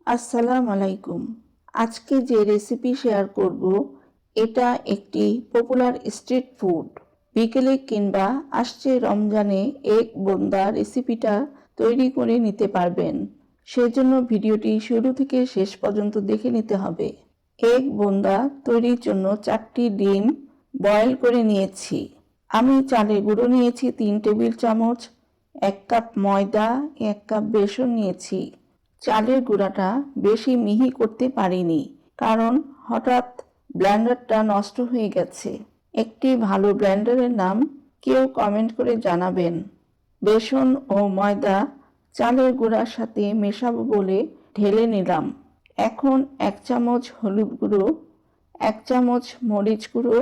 আসসালামু আলাইকুম। আজকে যে রেসিপি শেয়ার করব এটা একটি পপুলার স্ট্রিট ফুড। বিকেলে কিংবা আসছে রমজানে এগ বোন্দা রেসিপিটা তৈরি করে নিতে পারবেন। সেজন্য ভিডিওটি শুরু থেকে শেষ পর্যন্ত দেখে নিতে হবে। এগ বোন্দা তৈরির জন্য 4টি ডিম বয়েল করে নিয়েছি। আমি চালের গুঁড়ো নিয়েছি 3 টেবিল চামচ, 1 কাপ ময়দা, 1 কাপ বেসন নিয়েছি। চালের গুঁড়াটা বেশি মিহি করতে পারিনি, কারণ হঠাৎ ব্লেন্ডারটা নষ্ট হয়ে গেছে। একটি ভালো ব্লেন্ডারের নাম কেউ কমেন্ট করে জানাবেন। বেসন ও ময়দা চালের গুঁড়ার সাথে মেশাবো বলে ঢেলে নিলাম। এখন 1 চামচ হলুদ গুঁড়ো, 1 চামচ মরিচ গুঁড়ো,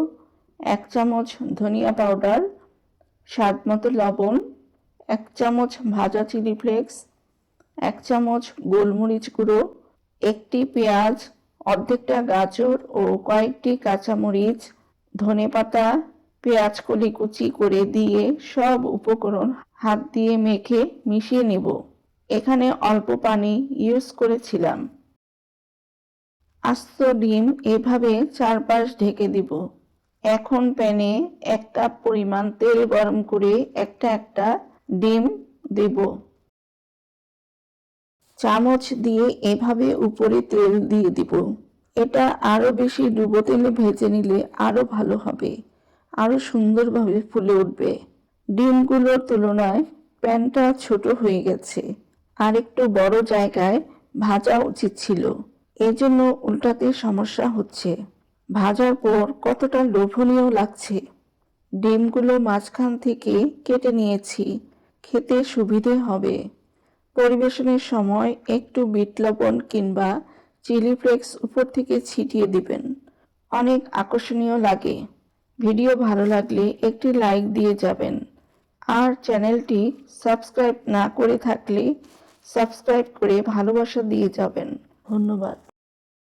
1 চামচ ধনিয়া পাউডার, স্বাদ মতো লবণ, 1 চামচ ভাজা চিলি ফ্লেক্স, 1 চামচ গোলমরিচ গুঁড়ো, একটি পেঁয়াজ, অর্ধেকটা গাজর ও কয়েকটি কাঁচামরিচ, ধনেপাতা, পেঁয়াজ কলি কুচি করে দিয়ে সব উপকরণ হাত দিয়ে মেখে মিশিয়ে নেব। এখানে অল্প পানি ইউজ করেছিলাম। আস্ত ডিম এভাবে চারপাশ ঢেকে দিব। এখন প্যানে 1 কাপ পরিমাণ তেল গরম করে একটা একটা ডিম দেব। চামচ দিয়ে এভাবে উপরে তেল দিয়ে দিব। এটা আরো বেশি ডুবো তেলে ভেজে নিলে আরো ভালো হবে, আরো সুন্দরভাবে ফুলে উঠবে। ডিমগুলোর তুলনায় প্যানটা ছোট হয়ে গেছে, আর একটু বড় জায়গায় ভাজা উচিত ছিল। এজন্য উল্টাতে সমস্যা হচ্ছে। ভাজার পর কতটা লোভনীয় লাগছে। ডিমগুলো মাঝখান থেকে কেটে নিয়েছি, খেতে সুবিধে হবে। পরিবেশনের সময় একটু বিট লবণ কিংবা চিলি ফ্লেক্স উপর থেকে ছিটিয়ে দিবেন, অনেক আকর্ষণীয় লাগে। ভিডিও ভালো লাগলে একটি লাইক দিয়ে যাবেন, আর চ্যানেলটি সাবস্ক্রাইব না করে থাকলে সাবস্ক্রাইব করে ভালোবাসা দিয়ে যাবেন। ধন্যবাদ।